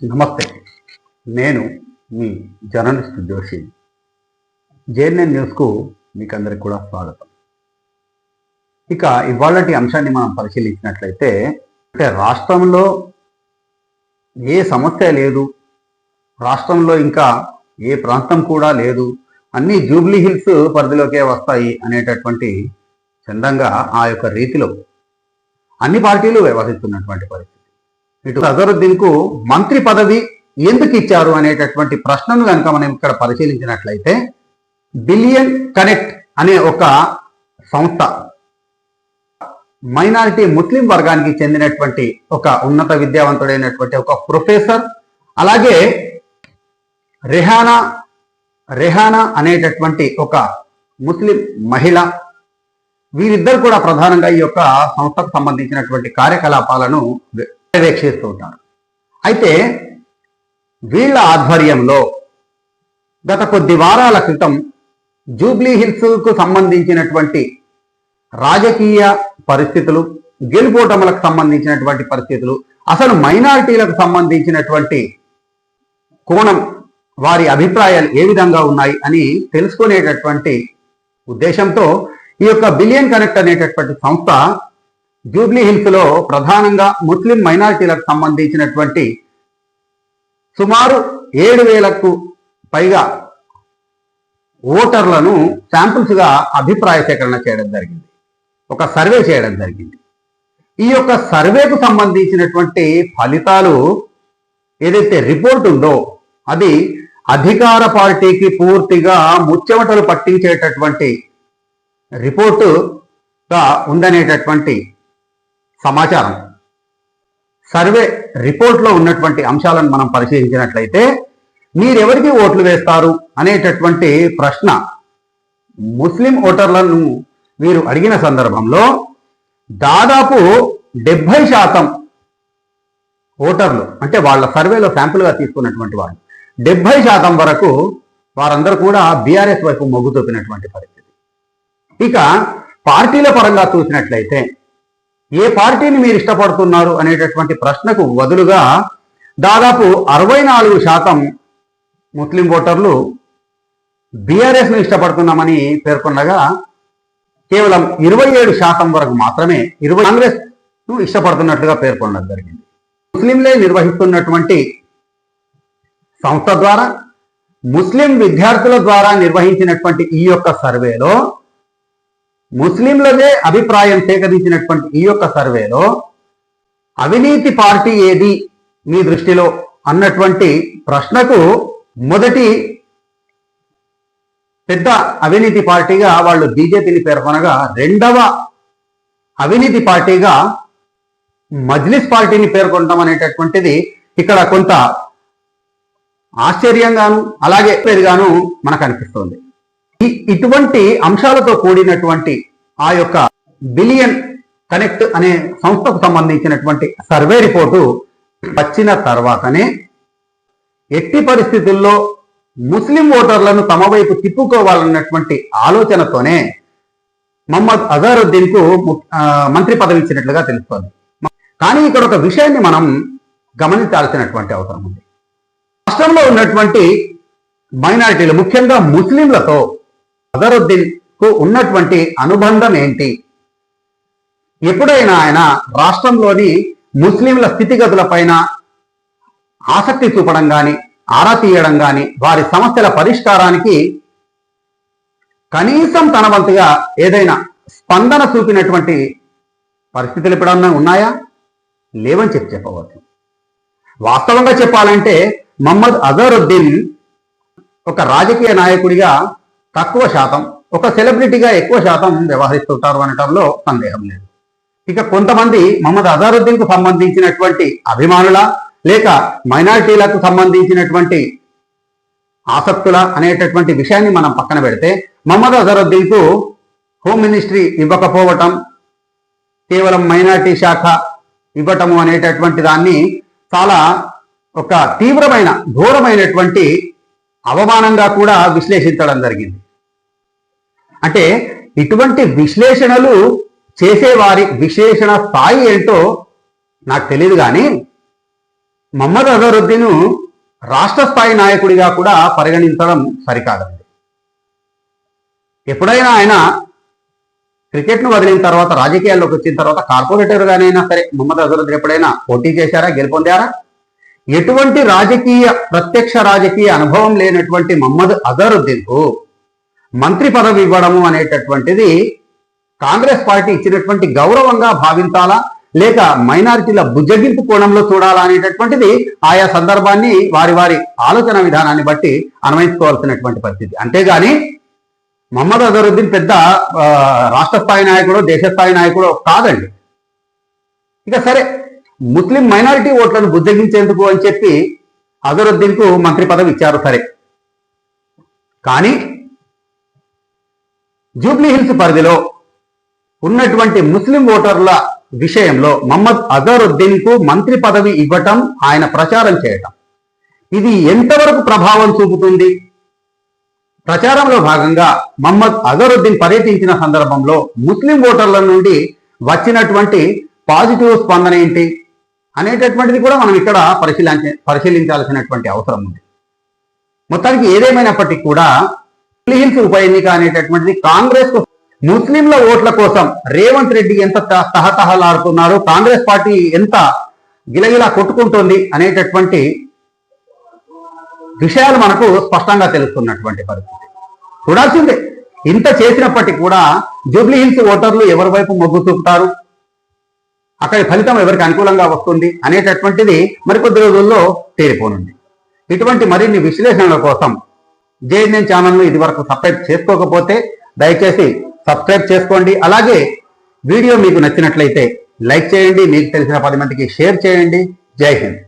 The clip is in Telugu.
నమస్తే, నేను మీ జర్నలిస్ట్ జోషి. జేఎన్ఎన్ న్యూస్కు మీకందరికి కూడా స్వాగతం. ఇక ఇవాళటి అంశాన్ని మనం పరిశీలించినట్లయితే, రాష్ట్రంలో ఏ సమస్య లేదు, రాష్ట్రంలో ఇంకా ఏ ప్రాంతం కూడా లేదు, అన్ని జూబ్లీ హిల్స్ పరిధిలోకే వస్తాయి అనేటటువంటి చందంగా ఆ యొక్క రీతిలో అన్ని పార్టీలు వ్యవహరిస్తున్నటువంటి పరిస్థితి. ఇటు అజరుద్దీన్కు మంత్రి పదవి ఎందుకు ఇచ్చారు అనేటటువంటి ప్రశ్నను కనుక మనం ఇక్కడ పరిశీలించినట్లయితే, బిలియన్ కనెక్ట్ అనే ఒక సంస్థ మైనారిటీ ముస్లిం వర్గానికి చెందినటువంటి ఒక ఉన్నత విద్యావంతుడైనటువంటి ఒక ప్రొఫెసర్, అలాగే రెహానా అనేటటువంటి ఒక ముస్లిం మహిళ, వీరిద్దరు కూడా ప్రధానంగా ఈ యొక్క సంస్థకు సంబంధించినటువంటి కార్యకలాపాలను పర్యవేక్షిస్తూ ఉంటారు. అయితే వీళ్ళ ఆధ్వర్యంలో గత కొద్ది వారాల క్రితం జూబ్లీ హిల్స్కు సంబంధించినటువంటి రాజకీయ పరిస్థితులు, గెలుపోటములకు సంబంధించినటువంటి పరిస్థితులు, అసలు మైనారిటీలకు సంబంధించినటువంటి కోణం, వారి అభిప్రాయాలు ఏ విధంగా ఉన్నాయి అని తెలుసుకునేటటువంటి ఉద్దేశంతో ఈ యొక్క బిలియన్ కనెక్ట్ అనేటటువంటి సంస్థ జూబ్లీ హిల్స్ లో ప్రధానంగా ముస్లిం మైనారిటీలకు సంబంధించినటువంటి సుమారు 7,000కు పైగా ఓటర్లను శాంపుల్స్ గా అభిప్రాయ సేకరణ చేయడం జరిగింది, ఒక సర్వే చేయడం జరిగింది. ఈ యొక్క సర్వేకు సంబంధించినటువంటి ఫలితాలు ఏదైతే రిపోర్ట్ ఉందో అది అధికార పార్టీకి పూర్తిగా ముచ్చెమటలు పట్టించేటటువంటి రిపోర్టుగా ఉందనేటటువంటి సమాచారం. సర్వే రిపోర్ట్లో ఉన్నటువంటి అంశాలను మనం పరిశీలించినట్లయితే, మీరెవరికి ఓట్లు వేస్తారు అనేటటువంటి ప్రశ్న ముస్లిం ఓటర్లను వీరు అడిగిన సందర్భంలో దాదాపు 70% ఓటర్లు, అంటే వాళ్ళ సర్వేలో శాంపుల్గా తీసుకున్నటువంటి వాళ్ళు 70% వరకు వారందరూ కూడా బీఆర్ఎస్ వైపు మొగ్గు చూపినటువంటి పరిస్థితి. ఇక పార్టీల పరంగా చూసినట్లయితే, ఏ పార్టీని మీరు ఇష్టపడుతున్నారు అనేటటువంటి ప్రశ్నకు బదులుగా దాదాపు 64% ముస్లిం ఓటర్లు బీఆర్ఎస్ను ఇష్టపడుతున్నామని పేర్కొనగా, కేవలం 27% వరకు మాత్రమే కాంగ్రెస్ను ఇష్టపడుతున్నట్లుగా పేర్కొనడం జరిగింది. ముస్లింలే నిర్వహిస్తున్నటువంటి సంస్థ ద్వారా, ముస్లిం విద్యార్థుల ద్వారా నిర్వహించినటువంటి ఈ యొక్క సర్వేలో, ముస్లింలదే అభిప్రాయం సేకరించినటువంటి ఈ యొక్క సర్వేలో అవినీతి పార్టీ ఏది మీ దృష్టిలో అన్నటువంటి ప్రశ్నకు మొదటి పెద్ద అవినీతి పార్టీగా వాళ్ళు బీజేపీని పేర్కొనగా, రెండవ అవినీతి పార్టీగా మజ్లిస్ పార్టీని పేర్కొనడం అనేటటువంటిది ఇక్కడ కొంత ఆశ్చర్యంగాను అలాగే గాను మనకు అనిపిస్తుంది. ఇటువంటి అంశాలతో కూడినటువంటి ఆ యొక్క బిలియన్ కనెక్ట్ అనే సంస్థకు సంబంధించినటువంటి సర్వే రిపోర్టు వచ్చిన తర్వాతనే ఎట్టి పరిస్థితుల్లో ముస్లిం ఓటర్లను తమ వైపు తిప్పుకోవాలన్నటువంటి ఆలోచనతోనే మహమ్మద్ అజరుద్దీన్కు మంత్రి పదవి ఇచ్చినట్లుగా తెలుస్తోంది. కానీ ఇక్కడ ఒక విషయాన్ని మనం గమనించాల్సినటువంటి అవసరం ఉంది. రాష్ట్రంలో ఉన్నటువంటి మైనారిటీలు, ముఖ్యంగా ముస్లింలతో అజరుద్దీన్ కు ఉన్నటువంటి అనుబంధం ఏంటి? ఎప్పుడైనా ఆయన రాష్ట్రంలోని ముస్లింల స్థితిగతుల పైన ఆసక్తి చూపడం కానీ, ఆరా తీయడం కానీ, వారి సమస్యల పరిష్కారానికి కనీసం తన వంతుగా ఏదైనా స్పందన చూపినటువంటి పరిస్థితులు ఎప్పుడన్నా ఉన్నాయా? లేవని చెప్పవచ్చు. వాస్తవంగా చెప్పాలంటే మహమ్మద్ అజరుద్దీన్ ఒక రాజకీయ నాయకుడిగా తక్కువ శాతం, ఒక సెలబ్రిటీగా ఎక్కువ శాతం వ్యవహరిస్తుంటారు అనటంలో సందేహం లేదు. ఇక కొంతమంది మహమ్మద్ అజరుద్దీన్కు సంబంధించినటువంటి అభిమానుల, లేక మైనారిటీలకు సంబంధించినటువంటి ఆసక్తుల అనేటటువంటి విషయాన్ని మనం పక్కన పెడితే, మహమ్మద్ అజరుద్దీన్కు హోమ్ మినిస్ట్రీ ఇవ్వకపోవటం, కేవలం మైనారిటీ శాఖ ఇవ్వటము అనేటటువంటి దాన్ని చాలా ఒక తీవ్రమైన, ఘోరమైనటువంటి అవమానంగా కూడా విశ్లేషించడం జరిగింది. అంటే ఇటువంటి విశ్లేషణలు చేసేవారి విశ్లేషణ స్థాయి ఏంటో నాకు తెలియదు, కానీ మహమ్మద్ అజరుద్దీన్ రాష్ట్ర స్థాయి నాయకుడిగా కూడా పరిగణించడం సరికాదండి. ఎప్పుడైనా ఆయన క్రికెట్ను వదిలిన తర్వాత రాజకీయాల్లోకి వచ్చిన తర్వాత కార్పొరేటర్గానైనా సరే మహమ్మద్ అజరుద్దీన్ ఎప్పుడైనా పోటీ చేశారా, గెలుపొందారా? ఎటువంటి ప్రత్యక్ష రాజకీయ అనుభవం లేనటువంటి మహమ్మద్ అజరుద్దీన్కు మంత్రి పదవి ఇవ్వడము అనేటటువంటిది కాంగ్రెస్ పార్టీ ఇచ్చినటువంటి గౌరవంగా భావించాలా, లేక మైనారిటీల బుజ్జగింపు కోణంలో చూడాలా అనేటటువంటిది ఆయా సందర్భాన్ని వారి వారి ఆలోచన విధానాన్ని బట్టి అన్వయించుకోవాల్సినటువంటి పరిస్థితి. అంతేగాని మహమ్మద్ అజరుద్దీన్ పెద్ద రాష్ట్ర స్థాయి నాయకుడు, దేశ స్థాయి నాయకుడు కాదండి. ఇక సరే, ముస్లిం మైనారిటీ ఓట్లను బుజ్జగించేందుకు అని చెప్పి అజరుద్దీన్కు మంత్రి పదవి ఇచ్చారు సరే. కానీ జూబ్లీ హిల్స్ పరిధిలో ఉన్నటువంటి ముస్లిం ఓటర్ల విషయంలో మహమ్మద్ అజరుద్దీన్కు మంత్రి పదవి ఇవ్వటం, ఆయన ప్రచారం చేయటం, ఇది ఎంతవరకు ప్రభావం చూపుతుంది? ప్రచారంలో భాగంగా మహమ్మద్ అజరుద్దీన్ పర్యటించిన సందర్భంలో ముస్లిం ఓటర్ల నుండి వచ్చినటువంటి పాజిటివ్ స్పందన ఏంటి అనేటటువంటిది కూడా మనం ఇక్కడ పరిశీలించాల్సినటువంటి అవసరం ఉంది. మొత్తానికి ఏదేమైనప్పటికీ కూడా జూబ్లీ హిల్స్ ఉప ఎన్నిక అనేటటువంటిది కాంగ్రెస్ ముస్లింల ఓట్ల కోసం రేవంత్ రెడ్డి ఎంత తహతహలాడుతున్నారు, కాంగ్రెస్ పార్టీ ఎంత గిలగిలా కొట్టుకుంటోంది అనేటటువంటి విషయాలు మనకు స్పష్టంగా తెలుస్తున్నటువంటి పరిస్థితి. చూడాల్సిందే. ఇంత చేసినప్పటికీ కూడా జూబ్లీ హిల్స్ ఓటర్లు ఎవరి వైపు మొగ్గు చూపుతారు, అక్కడి ఫలితం ఎవరికి అనుకూలంగా వస్తుంది అనేటటువంటిది మరికొద్ది రోజుల్లో తేలిపోనుంది. ఇటువంటి మరిన్ని విశ్లేషణల కోసం JNN ఛానల్ను ఇదివరకు సబ్స్క్రైబ్ చేసుకోకపోతే దయచేసి సబ్స్క్రైబ్ చేసుకోండి. అలాగే వీడియో మీకు నచ్చినట్లయితే లైక్ చేయండి, మీకు తెలిసిన 10 మందికి షేర్ చేయండి. జై హింద్.